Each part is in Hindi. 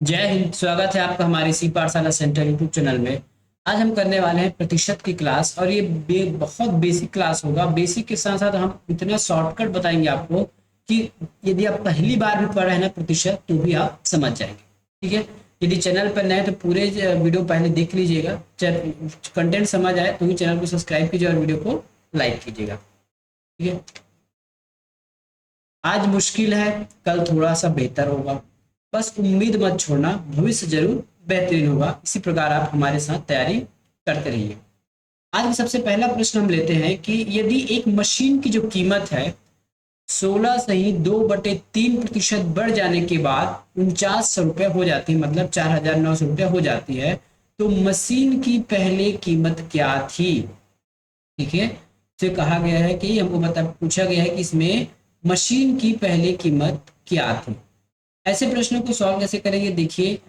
जय हिंद। स्वागत है आपका हमारे सी पाठशाला सेंटर यूट्यूब चैनल में। आज हम करने वाले हैं प्रतिशत की क्लास और ये बहुत बेसिक क्लास होगा। बेसिक के साथ साथ हम इतना शॉर्टकट बताएंगे आपको कि यदि आप पहली बार भी पढ़ रहे हैं ना प्रतिशत तो भी आप समझ जाएंगे। ठीक है। यदि चैनल पर नए तो पूरे वीडियो पहले देख लीजिएगा। कंटेंट समझ आए तो भी चैनल को सब्सक्राइब कीजिए और वीडियो को लाइक कीजिएगा। ठीक है। आज मुश्किल है, कल थोड़ा सा बेहतर होगा। बस उम्मीद मत छोड़ना, भविष्य जरूर बेहतरीन होगा। इसी प्रकार आप हमारे साथ तैयारी करते रहिए। आज का सबसे पहला प्रश्न हम लेते हैं कि यदि एक मशीन की जो कीमत है 16 - 2/3% बढ़ जाने के बाद 4900 रुपये हो जाती है, मतलब 4900 रुपये हो जाती है, तो मशीन की पहले कीमत क्या थी। ठीक है। तो कहा गया है कि हमको पूछा गया है कि इसमें मशीन की पहले कीमत क्या थी। ऐसे प्रश्नों को सॉल्व कैसे करेंगे, देखिए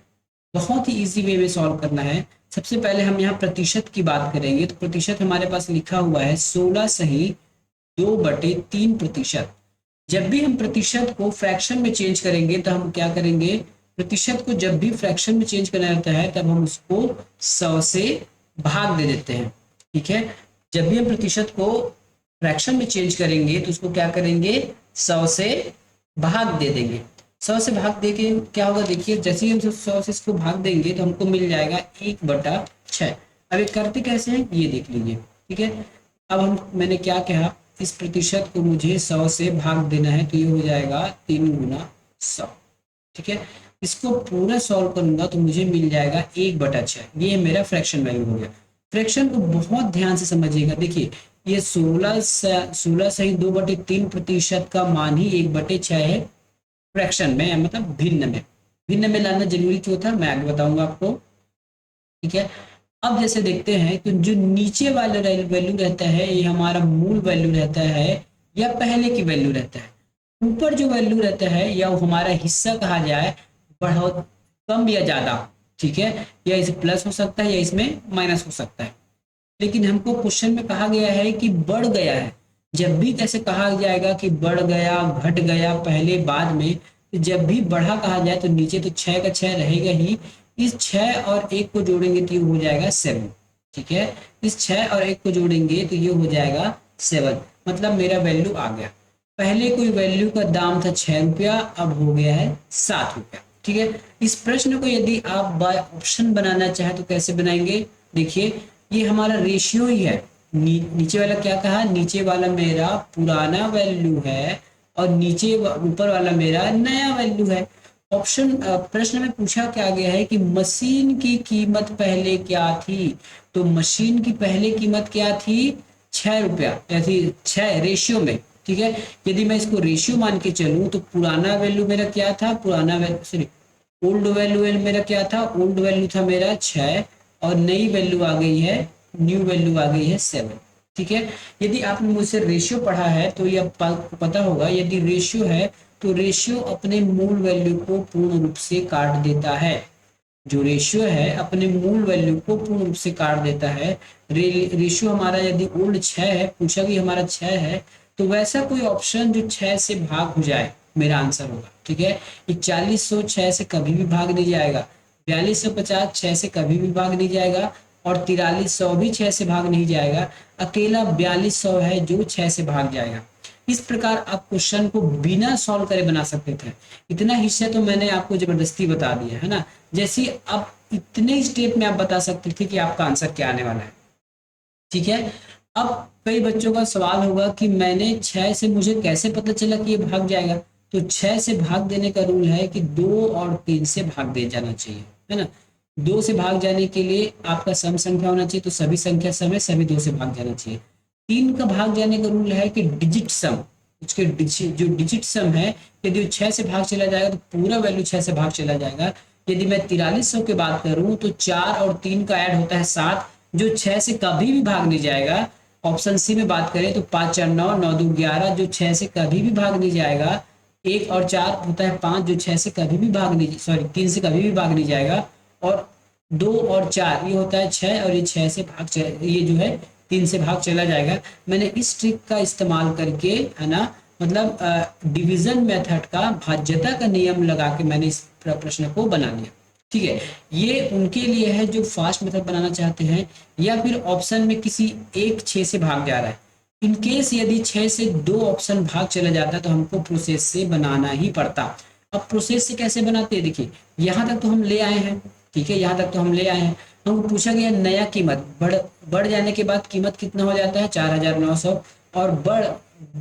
बहुत ही इजी वे में सॉल्व करना है। सबसे पहले हम यहाँ प्रतिशत की बात करेंगे तो प्रतिशत हमारे पास लिखा हुआ है 16 - 2/3%। जब भी हम प्रतिशत को फ्रैक्शन में चेंज करेंगे तो हम क्या करेंगे, प्रतिशत को जब भी फ्रैक्शन में चेंज करना रहता है तब हम उसको 100 से भाग दे देते हैं। ठीक है। जब भी हम प्रतिशत को फ्रैक्शन में चेंज करेंगे तो उसको क्या करेंगे, 100 से भाग दे देंगे। 100 से भाग दे के क्या होगा, देखिए जैसे ही हम 100 से इसको भाग देंगे तो हमको मिल जाएगा 1/6। अब ये करते कैसे हैं ये देख लीजिए। ठीक है। अब मैंने क्या कहा, इस प्रतिशत को मुझे 100 से भाग देना है तो ये हो जाएगा 3 × 100। ठीक है। इसको पूरा सॉल्व करूंगा तो मुझे मिल जाएगा 1/6। ये मेरा फ्रैक्शन वैल्यू हो गया। फ्रैक्शन को बहुत ध्यान से समझिएगा। देखिए ये 16 - 2/3% का मान ही 1/6 है फ्रैक्शन में, मतलब भिन्न में। भिन्न में लाना जरूरी क्यों था मैं आगे बताऊंगा आपको। ठीक है। अब जैसे देखते हैं तो जो नीचे वाला वैल्यू रहता है ये हमारा मूल वैल्यू रहता है या पहले की वैल्यू रहता है। ऊपर जो वैल्यू रहता है या वो हमारा हिस्सा कहा जाए, बहुत कम या ज्यादा। ठीक है। या इसे प्लस हो सकता है या इसमें माइनस हो सकता है। लेकिन हमको क्वेश्चन में कहा गया है कि बढ़ गया है। जब भी कैसे कहा जाएगा कि बढ़ गया, घट गया, पहले बाद में, तो जब भी बढ़ा कहा जाए तो नीचे तो 6 का 6 रहेगा ही। इस 6 और 1 को जोड़ेंगे तो ये हो जाएगा 7। ठीक है। इस 6 और 1 को जोड़ेंगे तो ये हो जाएगा 7, मतलब मेरा वैल्यू आ गया। पहले कोई वैल्यू का दाम था 6 रुपया, अब हो गया है 7 रुपया। ठीक है। इस प्रश्न को यदि आप बाय ऑप्शन बनाना चाहें तो कैसे बनाएंगे, देखिए ये हमारा रेशियो ही है। नीचे वाला क्या कहा, नीचे वाला मेरा पुराना वैल्यू है और नीचे ऊपर वाला मेरा नया वैल्यू है। ऑप्शन प्रश्न में पूछा क्या गया है कि मशीन की कीमत पहले क्या थी। तो मशीन की पहले कीमत क्या थी, 6 रुपया, ऐसी 6 रेशियो में। ठीक है। यदि मैं इसको रेशियो मान के चलूं तो पुराना वैल्यू मेरा क्या था, पुराना वैल्यू सॉरी ओल्ड वैल्यू मेरा क्या था, ओल्ड वैल्यू था मेरा 6 और नई वैल्यू आ गई है, न्यू वैल्यू आ गई है 7। ठीक है। यदि आपने मुझसे रेशियो पढ़ा है तो ये पता होगा, यदि रेशियो है तो रेशियो अपने मूल वैल्यू को पूर्ण रूप से काट देता है। जो रेशियो है अपने मूल वैल्यू को पूर्ण रूप से काट देता है। रेशियो हमारा यदि ओल्ड 6 है, पूछा कि हमारा 6 है, तो वैसा कोई ऑप्शन जो 6 से भाग हो जाए मेरा आंसर होगा। ठीक है। 4100 6 से कभी भी भाग नहीं जाएगा, 4250 6 से कभी भी भाग नहीं जाएगा और 4300 भी 6 से भाग नहीं जाएगा। अकेला 4200 है जो 6 से भाग जाएगा। इस प्रकार आप क्वेश्चन को बिना सॉल्व करे बना सकते थे। इतना हिस्सा तो मैंने आपको जबरदस्ती बता दिया है ना। जैसे अब इतने स्टेप में आप बता सकते थे कि आपका आंसर क्या आने वाला है। ठीक है। अब कई बच्चों का सवाल होगा कि मैंने 6 से मुझे कैसे पता चला कि ये भाग जाएगा। तो 6 से भाग देने का रूल है कि 2 और 3 से भाग दे जाना चाहिए, है ना। 2 से भाग जाने के लिए आपका सम संख्या होना चाहिए, तो सभी संख्या सम है, सभी 2 से भाग जाना चाहिए। 3 का भाग जाने का रूल है कि डिजिट सम, उसके जो डिजिट सम है, यदि 6 से भाग चला जाएगा तो पूरा वैल्यू 6 से भाग चला जाएगा। यदि मैं 4300 की बात करूं तो 4 और 3 का ऐड होता है 7, जो 6 से कभी भी भाग नहीं जाएगा। ऑप्शन सी में बात करें तो 5 4 9, 9 2 11, जो 6 से कभी भी भाग नहीं जाएगा। 1 और 4 होता है 5, जो 6 से कभी भी भाग नहीं, सॉरी 3 से कभी भी भाग नहीं जाएगा। और 2 और 4 ये होता है 6 और ये 6 से ये जो है 3 से भाग चला जाएगा। मैंने इस ट्रिक का इस्तेमाल करके, है ना, मतलब डिवीजन मेथड का भाज्यता का नियम लगा के मैंने इस प्रश्न को बना लिया। ठीक है, ये उनके लिए है जो फास्ट मेथड बनाना चाहते हैं या फिर ऑप्शन में किसी एक 6 से भाग जा रहा है। इन केस यदि 6 से 2 ऑप्शन भाग चला जाता है तो हमको प्रोसेस से बनाना ही पड़ता। अब प्रोसेस से कैसे बनाते हैं, देखिए यहाँ तक तो हम ले आए हैं, ठीक है, यहाँ तक तो हम ले आए हैं। हमको पूछा गया नया कीमत बढ़ जाने के बाद कीमत कितना हो जाता है 4900, और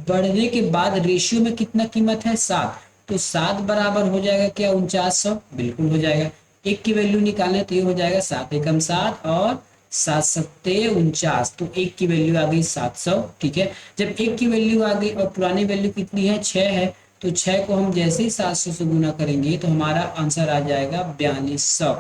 बढ़ने के बाद रेशियो में कितना कीमत है 7, तो 7 बराबर हो जाएगा क्या 4900, बिल्कुल हो जाएगा। एक की वैल्यू निकालें तो ये हो जाएगा 7 एकम 7 और 7 सत्ते 49, तो एक की वैल्यू आ गई 700, ठीक है। जब एक की वैल्यू आ गई और पुरानी वैल्यू कितनी है 6 है, तो 6 को हम जैसे ही 700 से गुना करेंगे तो हमारा आंसर आ जाएगा 4200।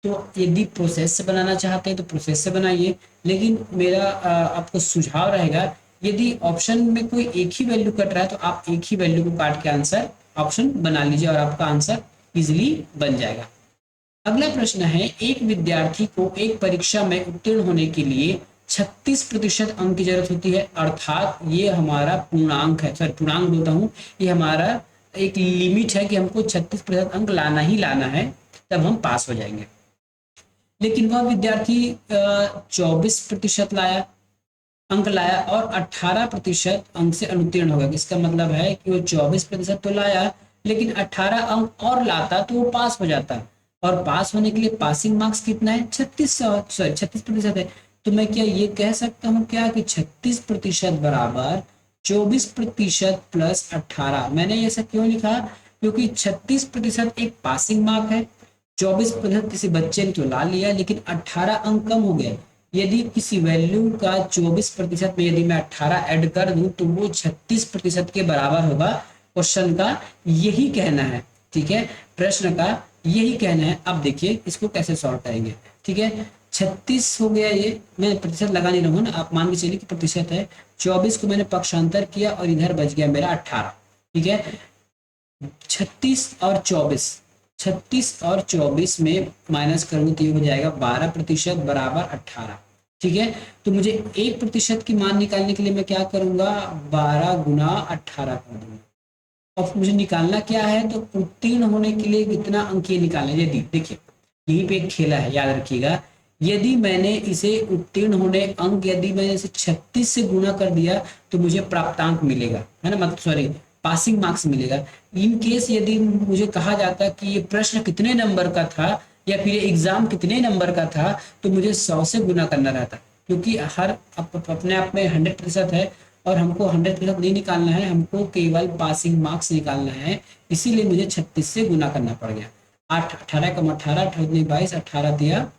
तो यदि प्रोसेस से बनाना चाहते हैं तो प्रोसेस से बनाइए, लेकिन मेरा आपको सुझाव रहेगा यदि ऑप्शन में कोई एक ही वैल्यू कट रहा है तो आप एक ही वैल्यू को काट के आंसर ऑप्शन बना लीजिए और आपका आंसर इजिली बन जाएगा। अगला प्रश्न है, एक विद्यार्थी को एक परीक्षा में उत्तीर्ण होने के लिए 36% अंक की जरूरत होती है, अर्थात ये हमारा पूर्णांक है, सॉरी पूर्णांक बोलता हूँ, ये हमारा एक लिमिट है कि हमको 36% अंक लाना ही लाना है, तब हम पास हो जाएंगे। लेकिन वह विद्यार्थी 24% अंक लाया और 18% अंक से अनुत्तीर्ण हो गया। इसका मतलब है कि वो 24% तो लाया, लेकिन 18 अंक और लाता तो वो पास हो जाता, और पास होने के लिए पासिंग मार्क्स कितना है 36% है। तो मैं क्या ये कह सकता हूँ क्या कि 36% बराबर 24% प्लस 18। मैंने ऐसा क्यों लिखा, क्योंकि 36% एक पासिंग मार्क है, 24% किसी बच्चे ने तो ला लिया, लेकिन 18 अंक कम हो गए। यदि किसी वैल्यू का 24% में यदि मैं 18 ऐड कर दूं तो वो 36% के बराबर होगा। क्वेश्चन का यही कहना है, ठीक है, प्रश्न का यही कहना है। अब देखिए इसको कैसे सॉल्व करेंगे, ठीक है। 36 हो गया, ये मैं प्रतिशत लगा नहीं रहूंगा ना, आप मान के चलिए कि प्रतिशत है। 24 को मैंने पक्षांतर किया और इधर बच गया मेरा 18, ठीक है। 36 और 24 में माइनस करूंगा तो ये हो जाएगा 12% बराबर 18, ठीक है। तो मुझे 1% की मान निकालने के लिए मैं क्या करूंगा, 12 गुना 18 कर दूंगा। अब मुझे निकालना क्या है, तो उत्तीर्ण होने के लिए कितना अंक ये निकालना है। यदि देखिए यहीं पे एक खेला है, याद रखिएगा, यदि मैंने इसे उत्तीर्ण होने अंक यदि मैंने इसे 36 से गुना कर दिया तो मुझे प्राप्तांक मिलेगा, है ना, मतलब सॉरी पासिंग मार्क्स मिलेगा। इन केस यदि मुझे कहा जाता कि ये प्रश्न कितने नंबर का था या फिर एग्जाम कितने नंबर का था, तो मुझे 100 से गुना करना रहता, क्योंकि हर अपने आप में 100% है और हमको 100% नहीं निकालना है, हमको केवल पासिंग मार्क्स निकालना है, इसीलिए मुझे 36 से गुना करना पड़ गया। 18 कम 18 22, 18 दिया,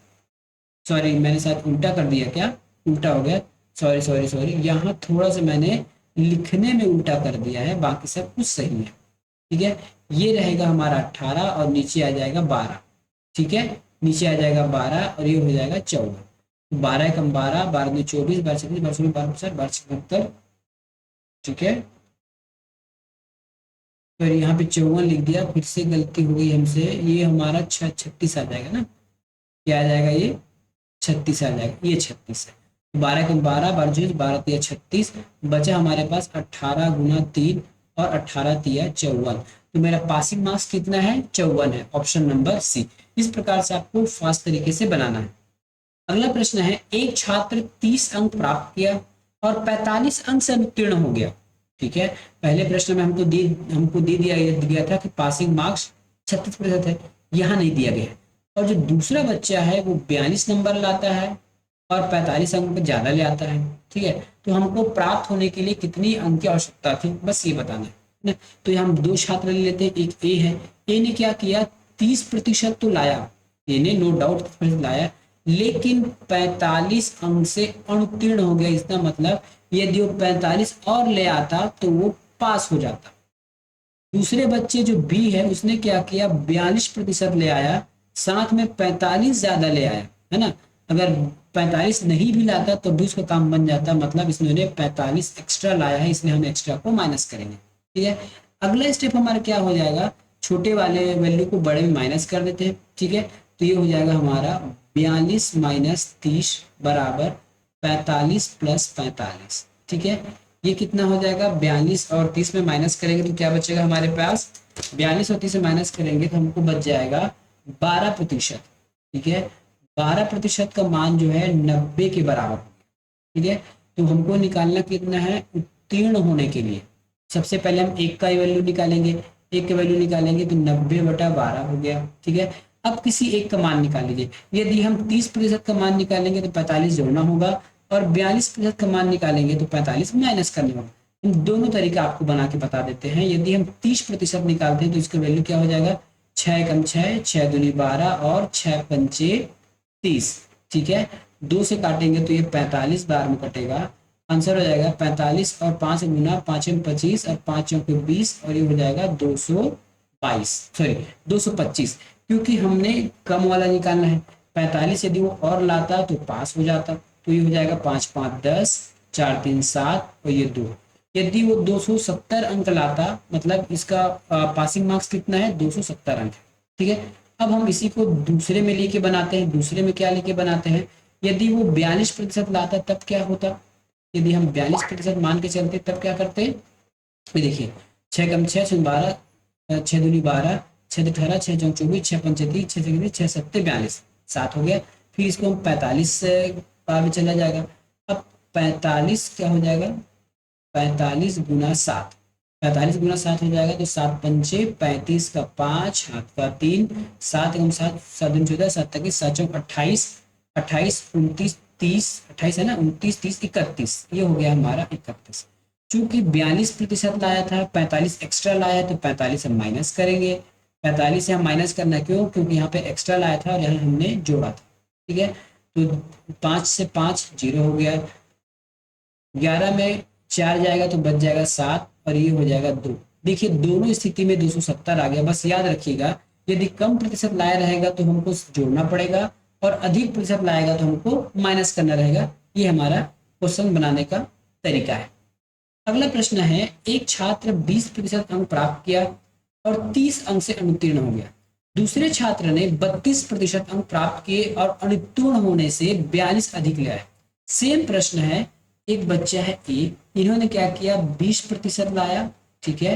सॉरी मैंने शायद उल्टा कर दिया, क्या उल्टा हो गया, सॉरी यहाँ थोड़ा सा मैंने लिखने में उल्टा कर दिया है, बाकी सब कुछ सही है, ठीक है। ये रहेगा हमारा 18 और नीचे आ जाएगा 12, ठीक है, नीचे आ जाएगा 12 और ये हो जाएगा 14। 12 कम 12, 12 में 24, 12 26, 12 12 12 77, ठीक है। फिर यहाँ पे 54 लिख दिया, फिर से गलती हो गई हमसे, ये हमारा 36 आ जाएगा ना, क्या आ जाएगा, ये 36 आ जाएगा, ये 36 है। 12 कम 12, 12 12 तिया 36, बचा हमारे पास 18 गुना 3 और 18 तिया 54। तो मेरा पासिंग मार्क्स कितना है 54 है, ऑप्शन नंबर सी। इस प्रकार से आपको फास्ट तरीके से बनाना है। अगला प्रश्न है, एक छात्र 30 अंक प्राप्त किया और 45 अंक से उत्तीर्ण हो गया, ठीक है। पहले प्रश्न में हमको दे दिया गया था कि पासिंग मार्क्स 36% है, यहाँ नहीं दिया गया है। और जो दूसरा बच्चा है वो 42 नंबर लाता है और 45 अंक ज्यादा ले आता है, ठीक है। तो हमको प्राप्त होने के लिए कितनी अंक की आवश्यकता थी, बस ये बताना है। तो हम दो छात्र ले लेते हैं, एक ए है, ए ने क्या किया 30% तो लाया, ए ने नो डाउट लाया, लेकिन 45 अंक से अनुत्तीर्ण हो गया। इसका मतलब यदि वो 45 और ले आता तो वो पास हो जाता। दूसरे बच्चे जो बी है उसने क्या किया 42% ले आया, साथ में 45 ज्यादा ले आया, है ना। अगर 45 नहीं भी लाता तो भी उसका काम बन जाता, मतलब इसने 45 एक्स्ट्रा लाया है, इसलिए हम एक्स्ट्रा को माइनस करेंगे, ठीक है। अगला स्टेप हमारा क्या हो जाएगा, छोटे वाले वैल्यू को बड़े में माइनस कर देते हैं, ठीक है। तो ये हो जाएगा हमारा 42 माइनस 30 बराबर 45 प्लस 45, ठीक है। ये कितना हो जाएगा 42 और 30 में माइनस करेंगे तो क्या बचेगा हमारे पास, 42 और 30 में माइनस करेंगे तो हमको बच जाएगा 12%, ठीक है, 12% का मान जो है 90 के बराबर, ठीक है। तो हमको निकालना कितना है उत्तीर्ण होने के लिए, सबसे पहले हम एक का वैल्यू निकालेंगे, एक का वैल्यू निकालेंगे तो 90/12 हो गया, ठीक है। अब किसी एक का मान निकाल लीजिए, यदि हम 30% का मान निकालेंगे तो 45 जोड़ना होगा, और 42% का मान निकालेंगे तो 45 माइनस करना होगा। इन दोनों तरीका आपको बना के बता देते हैं। यदि हम 30% निकालते हैं तो इसका वैल्यू क्या हो जाएगा, 6 कम 6, 6 दूनी 12 और 6 पंचे 30, ठीक है। 2 से काटेंगे तो ये 45 बार में कटेगा, आंसर हो जाएगा 45 और 5 गुना 5 में 25 और 5 चौके 20 और ये हो जाएगा 222, सॉरी 225, क्योंकि हमने कम वाला निकालना है। 45 यदि वो और लाता तो पास हो जाता, तो ये हो जाएगा 5 5 10, 4 3 7 और ये 2। यदि वो 270 अंक लाता, मतलब इसका पासिंग मार्क्स कितना है, 270 अंक, ठीक है। अब हम इसी को दूसरे में लेके बनाते हैं, दूसरे में क्या लेके बनाते हैं, यदि वो 42% लाता तब क्या होता, यदि हम 42% मान के चलते तब क्या करते, ये देखिए 6 कम 6 6 12, 6 दूनी 12, 6 18, 6 चौक 24, 6 पंचे 30, 6 छः 6 सत्ते 42, 7 हो गया। फिर इसको हम 45 से बार में चला जाएगा। अब 45 क्या हो जाएगा, 45 गुना 7, 45 गुना 7 हो जाएगा तो 7 पंचे 35 का 5 हाथ का 3, 7 एवं 7 7 दूनी 14, 7 तक 7 चौक 28, 28 29 30, 28 है ना, 29 30 31, ये हो गया हमारा 31। चूंकि 42% लाया था, 45 एक्स्ट्रा लाया है तो 45 हम माइनस करेंगे। 45 से हम माइनस करना क्यों, क्योंकि यहाँ पे एक्स्ट्रा लाया था और यहाँ हमने जोड़ा था, ठीक है। तो 5 से 5 जीरो हो गया, 11 में 4 जाएगा तो बच जाएगा 7 और ये हो जाएगा 2। देखिए दोनों स्थिति में 270 आ गया। बस याद रखिएगा यदि कम प्रतिशत लाया रहेगा तो हमको जोड़ना पड़ेगा और अधिक प्रतिशत लाएगा तो हमको माइनस करना रहेगा। ये हमारा क्वेश्चन बनाने का तरीका है। अगला प्रश्न है, एक छात्र 20% अंक प्राप्त किया और 30 अंक से अनुत्तीर्ण हो गया। दूसरे छात्र ने 32% अंक प्राप्त किए और अनुत्तीर्ण होने से 42 अधिक लिया है। सेम प्रश्न है, एक बच्चा है ए, इन्होंने क्या किया 20% लाया, ठीक है,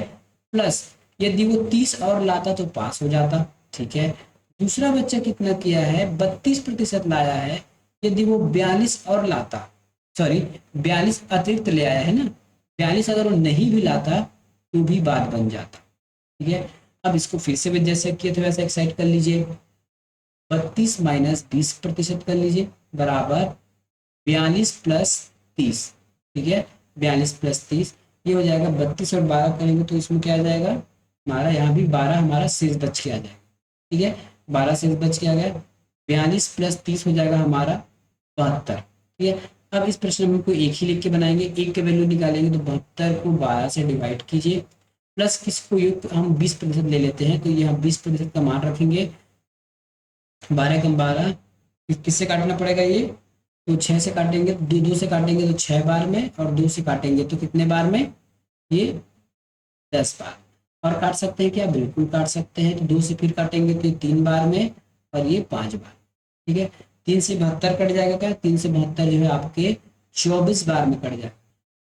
प्लस यदि वो 30 और लाता तो पास हो जाता, ठीक है। दूसरा बच्चा कितना किया है 32% लाया है, यदि वो 42 और लाता, सॉरी 42 अतिरिक्त ले आया है ना, 42 अगर वो नहीं भी लाता तो भी बात बन जाता, ठीक है। अब इसको फिर से जैसे किए थे वैसे एक्साइट कर लीजिए, 32 माइनस 20% कर लीजिए बराबर 42 प्लस 30, ठीक है। 42 प्लस 30 ये हो जाएगा 32 और 12 करेंगे तो इसमें क्या आ जाएगा हमारा, यहाँ भी 12 हमारा शेष बच के आ जाएगा, ठीक है। 12 शेष बच के आ गया, 42 प्लस 30 हो जाएगा हमारा 72, ठीक है। अब इस प्रश्न में हमको एक ही लिख के बनाएंगे, एक के वैल्यू निकालेंगे तो 72 को 12 से डिवाइड कीजिए, प्लस किसको युक्त हम 20% ले लेते हैं तो यहाँ 20% का मान रखेंगे, 12 कम 12 किससे काटना पड़ेगा ये, तो 6 से काटेंगे, 2 से काटेंगे तो 6 बार में और 2 से काटेंगे तो कितने बार में, ये 10 बार। और काट सकते हैं क्या, बिल्कुल काट सकते हैं। तो 2 से फिर काटेंगे तो 3 बार में और ये 5 बार, ठीक है। 3 से 72 कट जाएगा क्या, 3 से 72 जो है आपके 24 बार में कट जाएगा।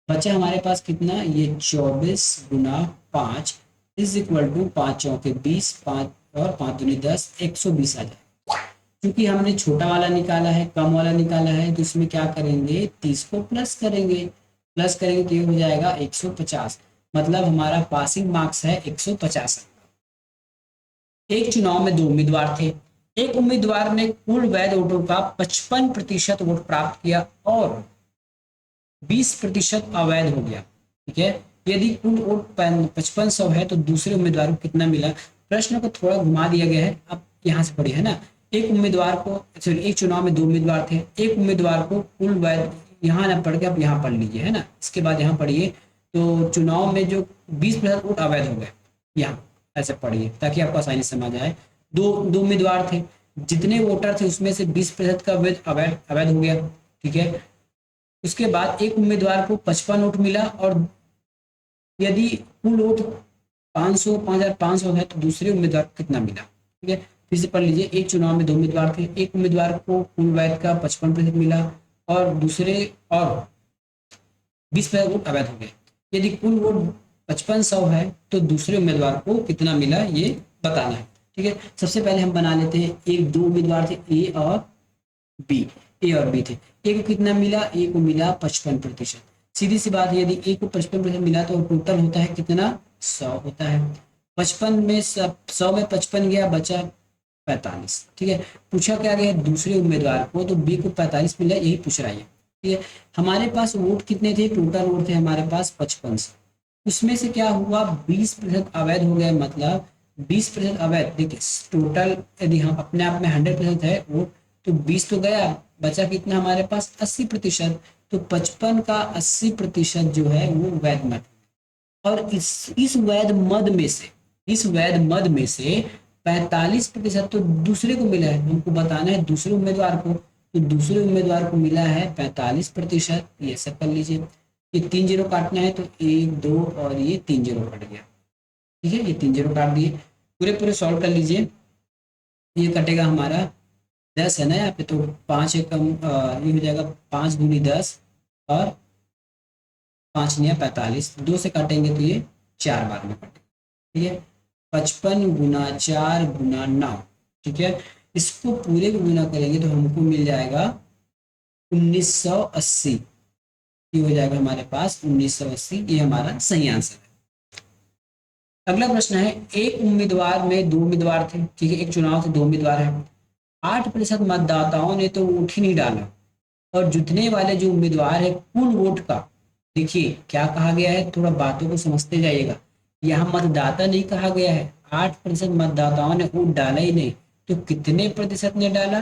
बचा हमारे पास कितना, ये 24 गुना 5 इज इक्वल टू 5 चौके 20, 5 और 5 दूनी 10, 120 आ जाए। क्योंकि हमने छोटा वाला निकाला है, कम वाला निकाला है, तो इसमें क्या करेंगे 30 को प्लस करेंगे, प्लस करेंगे तो ये हो जाएगा 150, मतलब हमारा पासिंग मार्क्स है 150। एक चुनाव में 2 उम्मीदवार थे, एक उम्मीदवार ने कुल वैध वोटों का 55% वोट प्राप्त किया और 20% अवैध हो गया, ठीक है। यदि कुल वोट 5500 है तो दूसरे उम्मीदवार को कितना मिला। प्रश्न को थोड़ा घुमा दिया गया है, अब यहाँ से पढ़िए है ना, एक उम्मीदवार को, सॉरी एक चुनाव में 2 उम्मीदवार थे, एक उम्मीदवार को कुल वैध, यहाँ ना पढ़ के आप यहाँ पढ़ लीजिए है ना, इसके बाद यहाँ पढ़िए, तो चुनाव में जो 20% वोट अवैध हो गए, यहाँ ऐसे पढ़िए ताकि आपको आसानी से समझ आए। दो उम्मीदवार थे, जितने वोटर थे उसमें से 20% का अवैध हो गया, ठीक है। उसके बाद एक उम्मीदवार को 55 वोट मिला और यदि कुल वोट 500 5500 है तो दूसरे उम्मीदवार को कितना मिला, ठीक है। फिर से पढ़ लीजिए, एक चुनाव में 2 उम्मीदवार थे, एक उम्मीदवार को कुल वैध का 55% मिला और दूसरे और 20% वोट अवैध हो गए। यदि कुल वोट 5500 है तो दूसरे उम्मीदवार को कितना मिला ये बताना है। ठीक है, सबसे पहले हम बना लेते हैं, एक दो उम्मीदवार थे ए और बी, ए और बी थे। ए को कितना मिला, ए को मिला 55%। सीधी सी बात है, यदि ए को 55% मिला तो टोटल होता है कितना, 100 होता है। 55 में सब 100 में 55 गया, बचा 45। ठीक है, पूछा क्या गया दूसरे उम्मीदवार को, तो बी को 45 मिला, यही पूछ रहा है। ठीक है, हमारे पास वोट कितने थे, टोटल वोट थे हमारे पास 55 से, उसमें से क्या हुआ 20% अवैध हो गया, मतलब 20% अवैध। देखिए टोटल यदि हम अपने आप में 100% है वोट, तो 20 तो गया, बचा कितना हमारे पास 80%। तो 55 का 80% जो है वो वैध मत, और इस वैध मद में से, इस वैध मद में से 45% तो दूसरे को मिला है, हमको बताना है दूसरे उम्मीदवार को, तो दूसरे उम्मीदवार को मिला है 45%। ये सब कर लीजिए, ये 3 जीरो काटना है, तो 1 2 और ये 3 जीरो कट गया। ठीक है, ये 3 जीरो काट दिए, पूरे पूरे सॉल्व कर लीजिए। ये कटेगा हमारा 10 है ना यहाँ पे, तो 5 एकम ये हो जाएगा 5 दूनी 10 और 5 नया 45, 2 से काटेंगे तो ये 4 बार में कटेगा। ठीक है, 55 गुना 4 गुना 9। ठीक है, इसको पूरे को गुना करेंगे तो हमको मिल जाएगा 1980। ये हो जाएगा हमारे पास 1980, ये हमारा सही आंसर है। अगला प्रश्न है, एक उम्मीदवार में दो उम्मीदवार थे। ठीक है, एक चुनाव से दो उम्मीदवार है, 8% मतदाताओं ने तो वोट ही नहीं डाला, और जीतने वाले जो उम्मीदवार है कुल वोट का, देखिए क्या कहा गया है, थोड़ा बातों को समझते जाइएगा। यहाँ मतदाता नहीं कहा गया है, 8% मतदाताओं ने वोट डाला ही नहीं, तो कितने प्रतिशत ने डाला,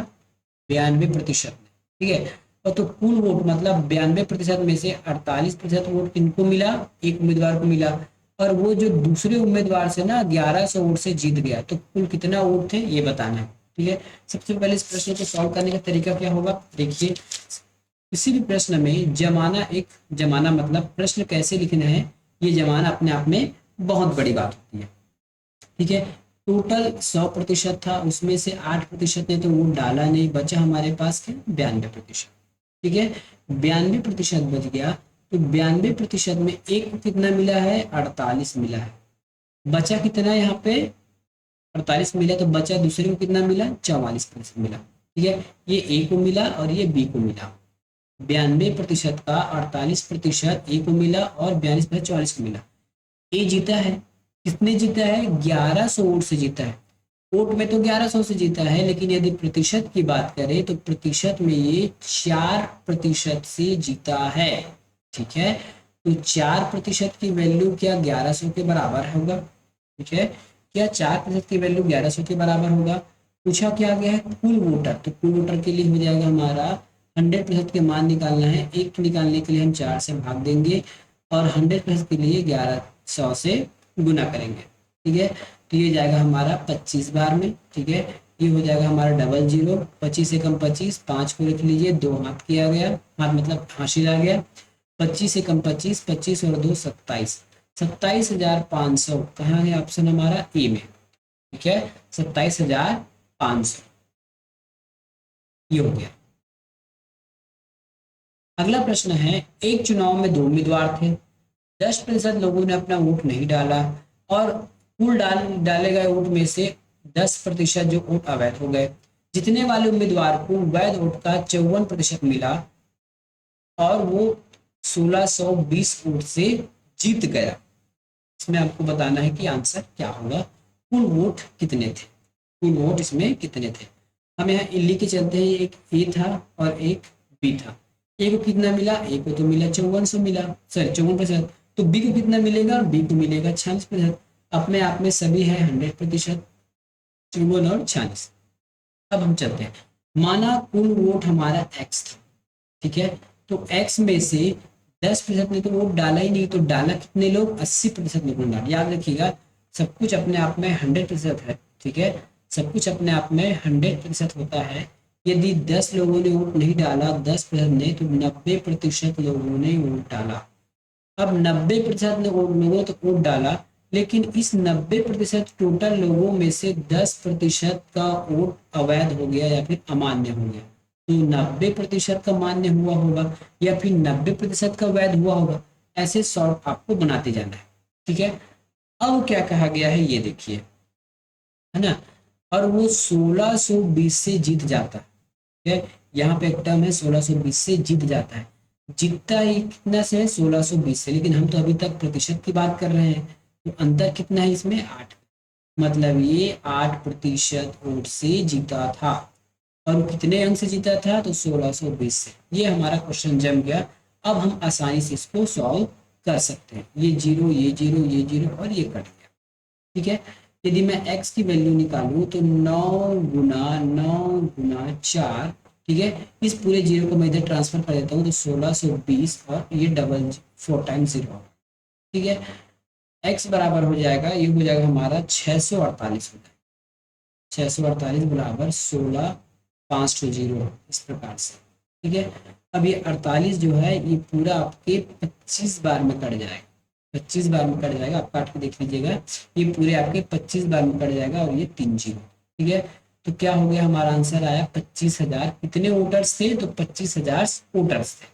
92% ने। ठीक है, और तो कुल वोट मतलब 92% में से 48% वोट किनको मिला, एक उम्मीदवार को मिला, और वो जो दूसरे उम्मीदवार से ना 1100 वोट से जीत गया, तो कुल कितना वोट थे ये बताना है। ठीक है, सबसे पहले इस प्रश्न को सॉल्व करने का तरीका क्या होगा, देखिए किसी भी प्रश्न में जमाना, एक जमाना मतलब प्रश्न कैसे लिखना है, ये जमाना अपने आप में बहुत बड़ी बात होती है। ठीक है, टोटल 100% था, उसमें से 8% ने तो वोट डाला नहीं, बचा हमारे पास क्या 92%। ठीक है, 92% बच गया, तो 92% में एक को कितना मिला है, 48 मिला है, बचा कितना यहाँ पे 48 मिला, तो बचा दूसरे को कितना मिला, 44% मिला। ठीक है, ये ए को मिला और ये बी को मिला, 92% का 48% ए को मिला और 42% 44 को मिला। ए जीता है, कितने जीता है, 1100 वोट से जीता है। वोट में तो 1100 से जीता है, लेकिन यदि प्रतिशत की बात करें तो प्रतिशत में ये 4% से जीता है। ठीक है, तो 4% की वैल्यू क्या 1100 के बराबर होगा। ठीक है, क्या 4% की वैल्यू 1100 के बराबर होगा। पूछा क्या गया है कुल वोटर, तो कुल वोटर के लिए हो जाएगा हमारा 100% के मान निकालना है, एक निकालने के लिए हम 4 से भाग देंगे और 100% के लिए 1100 से गुना करेंगे। ठीक है, तो ये जाएगा हमारा 25 बार में। ठीक है, ये हो जाएगा हमारा डबल जीरो, 25 से कम 25, 5 को रख लीजिए, 2 हाथ किया गया, हाथ मतलब हासिल आ गया, 25 से कम 25, 25 और 2 27, 27,500 कहाँ है, ऑप्शन हमारा ए में। ठीक है, 27,500 ये हो गया। अगला प्रश्न है, एक चुनाव में दो उम्मीदवार थे, 10% लोगों ने अपना वोट नहीं डाला, और कुल डाले गए वोट में से 10% जो वोट अवैध हो गए। जीतने वाले उम्मीदवार को वैध वोट का 54% मिला और वो 1620 वोट से जीत गया। इसमें आपको बताना है कि आंसर क्या होगा, कुल वोट कितने थे, कुल वोट इसमें कितने थे। हम यहाँ लिख के चलते हैं, एक ए था और एक बी था। ए को कितना मिला, ए को तो मिला 5400 मिला, सॉरी 54%, तो बी को कितना मिलेगा, बी को मिलेगा 46%। अपने आप में सभी है 100%, 54 और 46। अब हम चलते हैं, माना कुल वोट हमारा एक्स था। ठीक है, तो एक्स में से 10% ने तो वोट डाला ही नहीं, तो डाला कितने लोग, 80% लोगों ने डाला। याद रखिएगा सब कुछ अपने आप में 100% है। ठीक है, सब कुछ अपने आप में 100% होता है। यदि 10 लोगों ने वोट नहीं डाला, 10% ने, तो 90% लोगों ने वोट डाला। अब 90% ने लोगों तो वोट डाला, लेकिन इस 90% टोटल लोगों में से 10% का वोट अवैध हो गया या फिर अमान्य हो गया। तो 90% का मान्य हुआ होगा या फिर 90% का वैध हुआ होगा, ऐसे सॉर्ट आपको बनाते जाना है। ठीक है, अब क्या कहा गया है ये देखिए, है ना, और वो 1620 से जीत जाता है। ठीक है, यहाँ पे एक टर्म है 1620 से जीत जाता है। जीतता ही कितना से है, 1620 से, लेकिन हम तो अभी तक प्रतिशत की बात कर रहे हैं, तो अंतर कितना है इसमें, 8। मतलब ये 8% वोट से जीता था। और वो कितने अंक से जीता था, तो 1620 से। ये हमारा क्वेश्चन जम गया। अब हम आसानी से इसको सॉल्व कर सकते हैं। ये जीरो, ये जीरो, ये जीरो और ये कट गया। ठीक है, यदि मैं x की वैल्यू निकालूं तो 9 गुना 4। ठीक है, इस पूरे जीरो को मैं इधर ट्रांसफर कर देता हूँ तो 1620 और ये डबल 4 टाइम्स 0। ठीक है, x बराबर हो जाएगा, ये हो जाएगा हमारा 648 होता है। 648 बराबर 16 5 to 0, इस प्रकार से। ठीक है, अब ये 48 जो है ये पूरा आपके 25 बार में कट जाएगा। 25 बार में कट जाएगा, आप काट के देख लीजिएगा। ये पूरे आपके 25 बार में कट जाएगा और ये 3 जीरो। ठीक है, तो क्या हो गया, हमारा आंसर आया 25,000। कितने वोटर्स थे, तो 25,000 वोटर्स थे।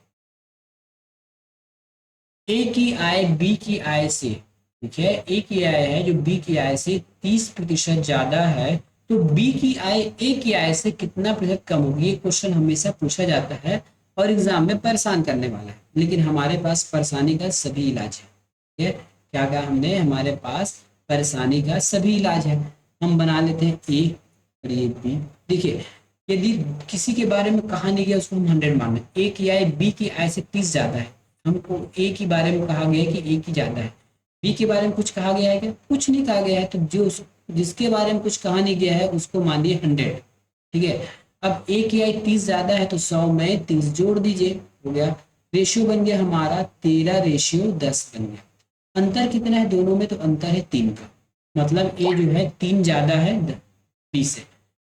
ए की आय बी की आय से, ठीक है, ए की आय है जो बी की आय से 30% ज्यादा है, तो बी की आय ए की आय से कितना प्रतिशत कम होगी। ये क्वेश्चन हमेशा पूछा जाता है और एग्जाम में परेशान करने वाला है, लेकिन हमारे पास परेशानी का सभी इलाज है। ठीक है, क्या कहा हमने, हमारे पास परेशानी का सभी इलाज है। हम बना लेते हैं ए और ये बी। देखिए, यदि किसी के बारे में कहा नहीं गया उसको हम 100 माने। ए की आय बी की आय से 30 ज्यादा है, हमको ए के बारे में कहा गया है कि ए की ज्यादा है। बी के बारे में कुछ कहा गया है क्या, कुछ नहीं कहा गया है, तो जो जिसके बारे में कुछ कहा नहीं गया है उसको मानिए 100। ठीक है, अब ए की आई 30 ज्यादा है तो 100 में 30 जोड़ दीजिए, हो गया। रेशियो बन गया हमारा 13:10 बन गया। अंतर कितना है दोनों में, तो अंतर है 3 का। मतलब ए जो है 3 ज्यादा है बी से।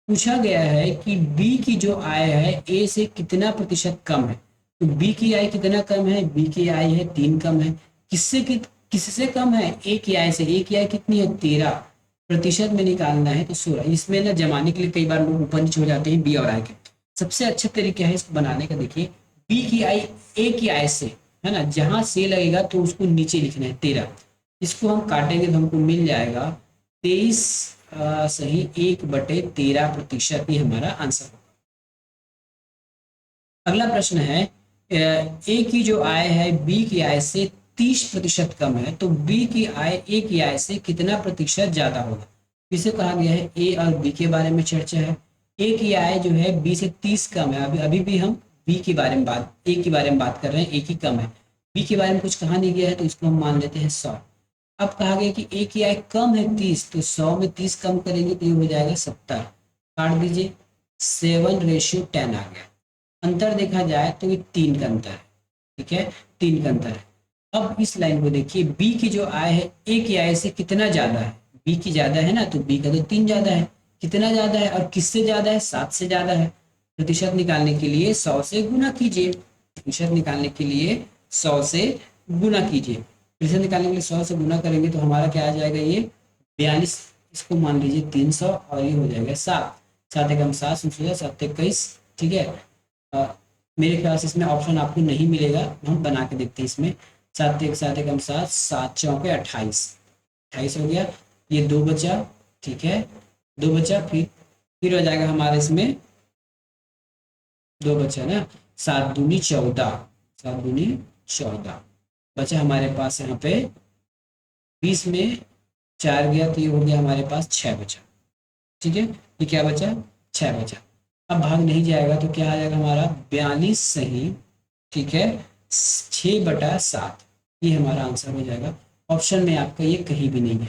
पूछा गया है कि बी की जो आय है ए से कितना प्रतिशत कम है, तो बी की आय कितना कम है, बी की आय है 3 कम है। किससे किससे कम है, ए की आय से। ए की आय कितनी है, 13। प्रतिशत में निकालना है तो 16। इसमें ना जमाने के लिए कई बार लोग ऊपर नीचे हो जाते हैं बी और आई के। सबसे अच्छा तरीका है इसको बनाने का, देखिए बी की आई ए की आय से, है ना, जहां से लगेगा तो उसको नीचे लिखना है 13। इसको हम काटेंगे तो हमको मिल जाएगा 23 सही 1/13%। ही हमारा आंसर होगा। अगला प्रश्न है, ए की जो आय है बी की आय से 30% कम है, तो बी की आय ए की आय से कितना प्रतिशत ज्यादा होगा। इसे कहा गया है ए और बी के बारे में चर्चा है। ए की आय जो है बी से 30 कम है। अभी अभी भी हम बी के बारे में बात, ए के बारे में बात कर रहे हैं, ए की कम है। बी के बारे में कुछ कहा नहीं गया है तो इसको हम मान लेते हैं 100। अब कहा गया कि ए की आय कम है 30, तो 100 में 30 कम करेंगे तो ये हो जाएगा 70। काट दीजिए, 7:10 आ गया। अंतर देखा जाए तो ये 3 का अंतर है। ठीक है, 3 का अंतर है। अब इस लाइन को देखिए, बी की जो आय है ए की आय से कितना ज्यादा है, बी की ज्यादा है ना, तो बी का तो 3 ज्यादा है। कितना ज्यादा है और किससे ज्यादा है, 7 से ज्यादा है। प्रतिशत निकालने के लिए 100 से गुना कीजिए। प्रतिशत निकालने के लिए 100 से गुना कीजिए। प्रतिशत निकालने के लिए 100 से गुना करेंगे तो हमारा क्या आ जाएगा, ये 42। इसको मान लीजिए 300 और ये हो जाएगा 7। 7 एकम 7, 7 21। ठीक है, मेरे ख्याल से इसमें ऑप्शन आपको नहीं मिलेगा, हम बना के देखते हैं इसमें। 7 एकम 7, 7 चौके 28, 28 हो गया। ये 2 बचा, ठीक है, 2 बचा, फिर हो जाएगा हमारे इसमें 2 बचा ना, 7 दूनी 14, 7 दूनी 14 बचा हमारे पास। यहाँ पे 20 में 4 गया तो ये हो गया हमारे पास 6 बचा। ठीक है, ये क्या बचा, 6 बचा। अब भाग नहीं जाएगा तो क्या आ जाएगा हमारा 42 सही। ठीक है, 6/7 ये हमारा आंसर हो जाएगा। ऑप्शन में आपका ये कहीं भी नहीं है,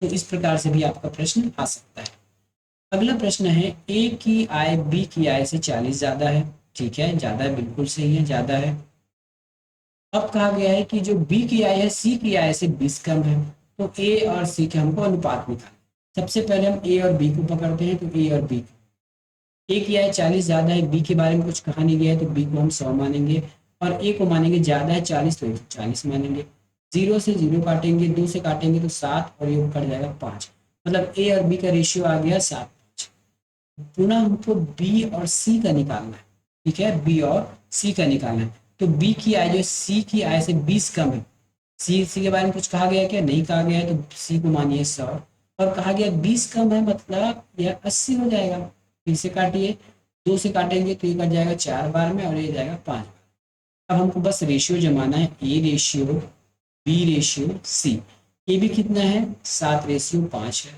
तो इस प्रकार से भी आपका प्रश्न आ सकता है। अगला प्रश्न है, ए की आय बी की आय से 40 ज्यादा है। ठीक है, ज्यादा है, बिल्कुल सही है, ज्यादा है। अब कहा गया है कि जो बी की आय है सी की आय से 20 कम है, तो ए और सी के हमको अनुपात निकालना। सबसे पहले हम ए और बी को पकड़ते हैं, तो ए और बी, ए की आय 40 ज्यादा है, बी के बारे में कुछ कहा नहीं गया है तो बी को हम 100 मानेंगे, और ए को मानेंगे ज्यादा है 40 तो 40 मानेंगे। 0 से 0 काटेंगे, 2 से काटेंगे तो 7 और ये कट जाएगा 5। मतलब ए और बी का रेशियो आ गया 7:5। पुनः हमको बी और सी का निकालना है। ठीक है, बी और सी का निकालना है, तो बी की आय जो सी की आय से 20 कम है। सी के बारे में कुछ कहा गया है क्या, नहीं कहा गया है, तो सी को मानिए 100। और कहा गया 20 कम है, मतलब यह 80 हो जाएगा। फिर से काटिए, 2 से काटेंगे तो ये कट जाएगा 4 बार में और ये जाएगा 5 बार। अब हमको बस रेशियो जमाना है, A ratio B ratio C. A भी कितना है 7:5 है,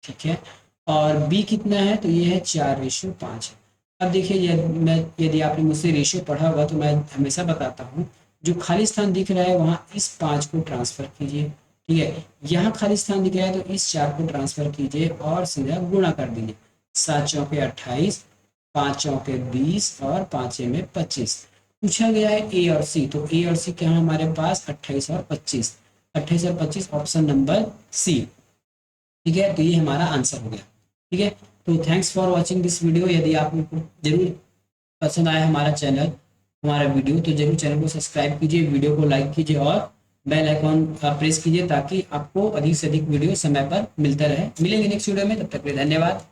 ठीक है। और बी कितना है तो ये है 4:5 है। अब देखिए यदि आपने मुझसे रेशियो पढ़ा होगा तो मैं हमेशा बताता हूँ, जो खाली स्थान दिख रहा है वहाँ इस 5 को ट्रांसफर कीजिए, ठीक है। यहाँ खाली स्थान दिख रहा है तो इस 4 को ट्रांसफर कीजिए और सीधा गुणा कर दीजिए। 7 चौके 28, 5 चौके 20 और 5 में 25। पूछा गया है ए और सी, तो ए और सी क्या है हमारे पास 28 और 25। 28 और 25 ऑप्शन नंबर सी, ठीक है। तो ये हमारा आंसर हो गया, ठीक है। तो thanks for watching this video. यदि आपको जरूर पसंद आया हमारा चैनल, हमारा वीडियो, तो जरूर चैनल को सब्सक्राइब कीजिए, वीडियो को लाइक कीजिए और बेल आइकॉन प्रेस कीजिए ताकि आपको अधिक से अधिक वीडियो समय पर मिलता रहे। मिलेंगे नेक्स्ट वीडियो में, तब तक के लिए धन्यवाद।